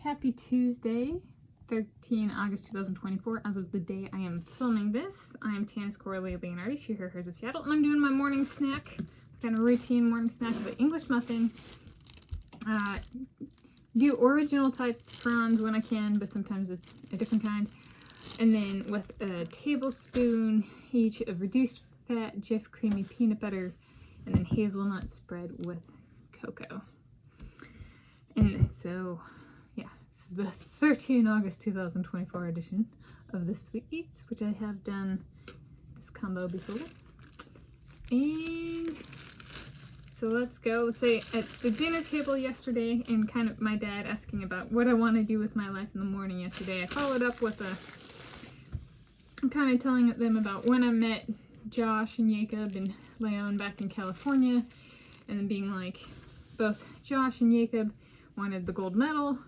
Happy Tuesday, 13 August 2024. As of the day I am filming this, I am Tanis Coralee Leonhardi, she, her, hers of Seattle, and I'm doing my morning snack, kind of routine morning snack of an English muffin. Do original type Franz when I can, but sometimes it's a different kind. And then with a tablespoon each of reduced fat Jif creamy peanut butter, and then hazelnut spread with cocoa. And so, yeah, this is the 13 August 2024 edition of the Sweets, which I have done this combo before. And so let's go. Let's say at the dinner table yesterday, and kind of my dad asking about what I want to do with my life in the morning yesterday, I followed up with I'm kind of telling them about when I met Josh and Jacob and Leon back in California, and then being like, both Josh and Jacob wanted the gold medal,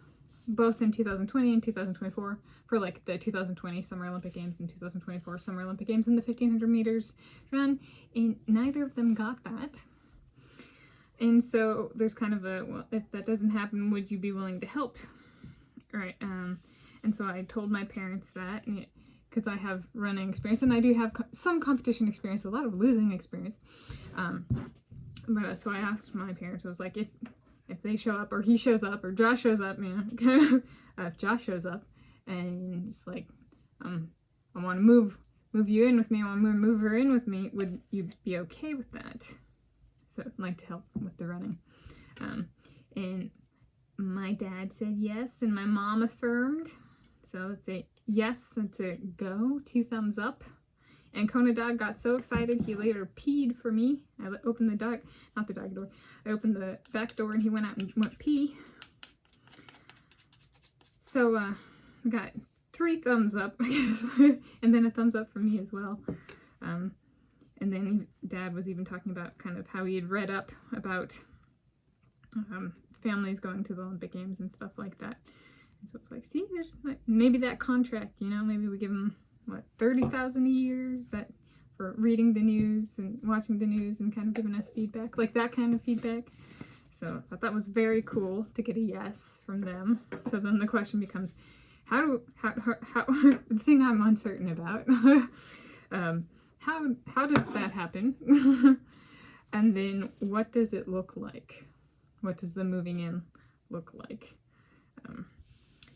both in 2020 and 2024, for like the 2020 Summer Olympic Games and 2024 Summer Olympic Games in the 1500 meters run, and neither of them got that. And so there's kind of a, well, if that doesn't happen, would you be willing to help? Right. And so I told my parents that, because I have running experience, and I do have some competition experience, a lot of losing experience. But so I asked my parents, I was like, if they show up, or he shows up, or Josh shows up, if Josh shows up, and it's like, I want to move you in with me, I want to move her in with me, would you be okay with that? So I'd like to help with the running. And my dad said yes, and my mom affirmed. So it's a yes, it's a go, 2 thumbs up. And Kona Dog got so excited, he later peed for me. I opened the dog, not the dog door, I opened the back door and he went out and went pee. So I got 3 thumbs up, I guess, and then a thumbs up from me as well. And then Dad was even talking about kind of how he had read up about families going to the Olympic Games and stuff like that. And so it's like, see, there's like, maybe that contract, maybe we give them, what, $30,000 a year for reading the news and watching the news and kind of giving us feedback, like that kind of feedback. So I thought that was very cool to get a yes from them. So then the question becomes, how the thing I'm uncertain about, how does that happen? And then what does it look like? What does the moving in look like?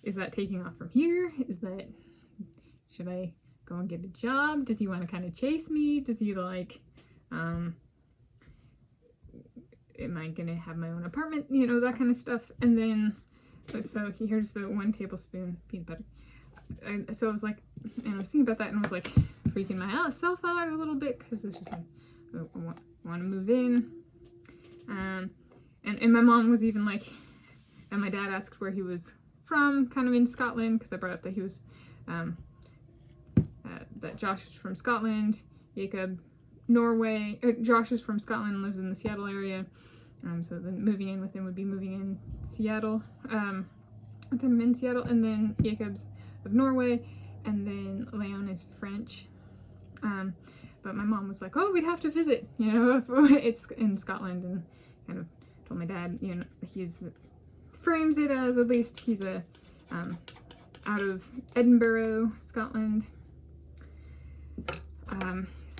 Is that taking off from here? Should I go and get a job? Does he want to kind of chase me? Does he like, am I going to have my own apartment? That kind of stuff. And then, so here's the 1 tablespoon peanut butter. So I was like, and I was thinking about that, and I was like freaking myself out a little bit, because it's just like, I want to move in. And my mom was even like, and my dad asked where he was from, kind of in Scotland, because I brought up that he was, that Josh is from Scotland, Jacob, Norway. Josh is from Scotland and lives in the Seattle area. So then moving in with him would be moving in Seattle, with him in Seattle, and then Jacob's of Norway, and then Leon is French. But my mom was like, oh, we'd have to visit, if it's in Scotland, and kind of told my dad, he's frames it as, at least he's out of Edinburgh, Scotland.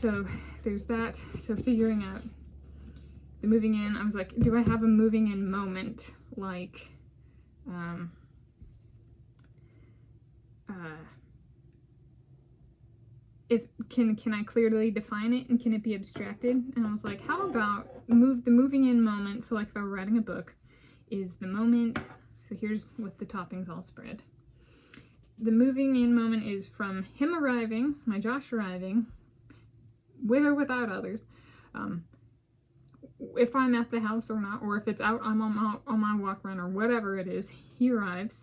So there's that. So figuring out the moving in, I was like, do I have a moving in moment? Like, can I clearly define it, and can it be abstracted? And I was like, how about the moving in moment? So like if I were writing a book, is the moment, so here's with the toppings all spread. The moving in moment is from him arriving, my Josh arriving, with or without others, if I'm at the house or not, or if it's out, I'm on my walk run, or whatever it is, he arrives.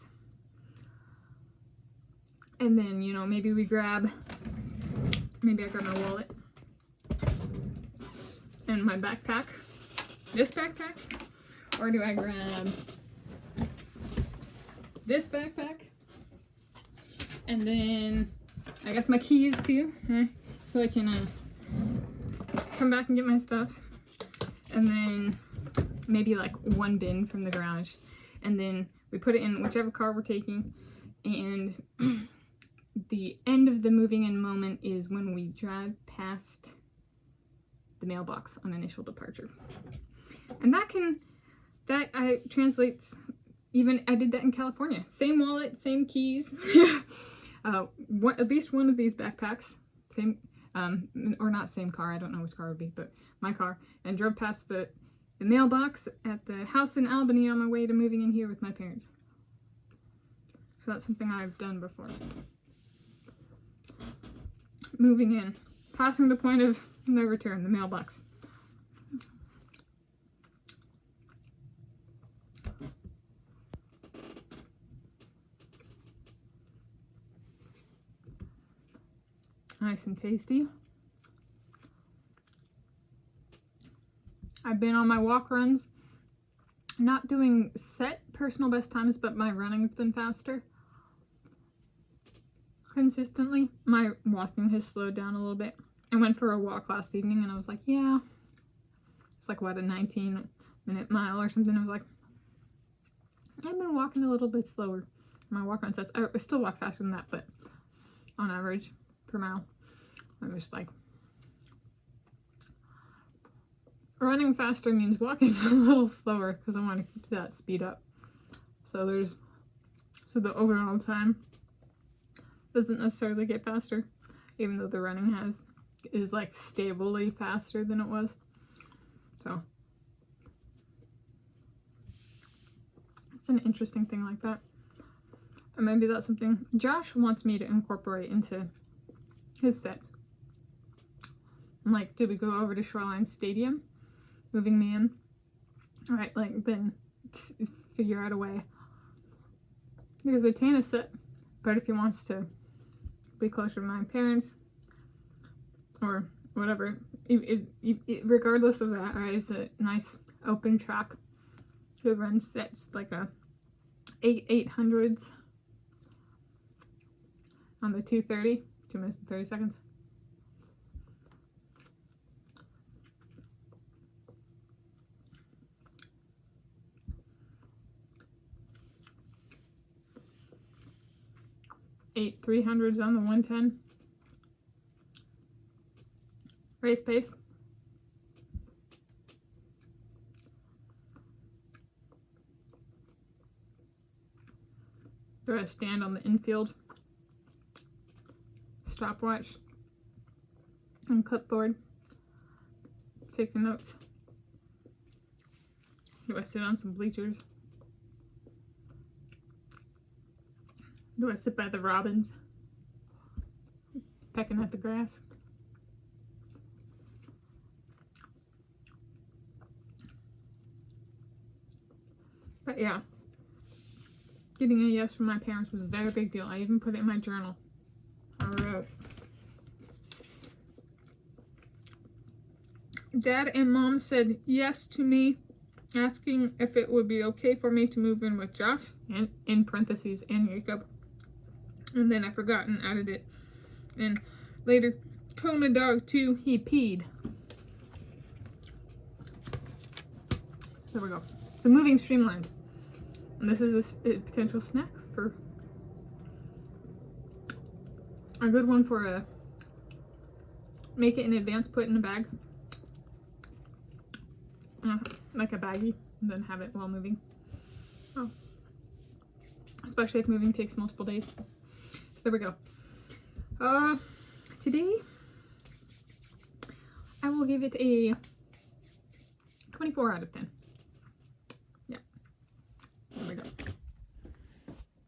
And then, maybe I grab my wallet and my backpack, this backpack, or do I grab this backpack, and then I guess my keys too, so I can come back and get my stuff, and then maybe like 1 bin from the garage, and then We put it in whichever car we're taking, and the end of the moving in moment is when we drive past the mailbox on initial departure. And that translates, even I did that in California. Same wallet, same keys. At least one of these backpacks, same, or not same car, I don't know which car it would be, but my car, and drove past the mailbox at the house in Albany on my way to moving in here with my parents. So that's something I've done before. Moving in, passing the point of no return, the mailbox. Nice and tasty. I've been on my walk runs, not doing set personal best times, but my running's been faster. Consistently. My walking has slowed down a little bit. I went for a walk last evening and I was like, yeah. It's like, what, a 19-minute mile or something. I was like, I've been walking a little bit slower. My walk run sets, I still walk faster than that, but on average per mile, I'm just like, running faster means walking a little slower because I want to keep that speed up. So the overall time doesn't necessarily get faster, even though the running is like stably faster than it was. So it's an interesting thing like that. And maybe that's something Josh wants me to incorporate into his sets. Like, did we go over to Shoreline Stadium, moving me in? All right, like, then figure out a way. There's the Tanis set, but if he wants to be closer to my parents, or whatever, regardless of that, right, it's a nice open track. He runs sets like a 800s on the 2:30, 2 minutes and 30 seconds. Eight 300s on the 110. Race pace. Throw a stand on the infield. Stopwatch and clipboard. Take the notes. Do I sit on some bleachers? Do I sit by the robins, pecking at the grass? But yeah, getting a yes from my parents was a very big deal. I even put it in my journal. I wrote, Dad and Mom said yes to me, asking if it would be okay for me to move in with Josh, and in parentheses, and Jacob. And then I forgot and added it. And later, Kona dog too, he peed. So there we go. So moving streamlined. And this is a potential snack for a good one for a make it in advance, put in a bag. Like a baggie, and then have it while moving. Oh. Especially if moving takes multiple days. There we go. Today I will give it a 24 out of 10.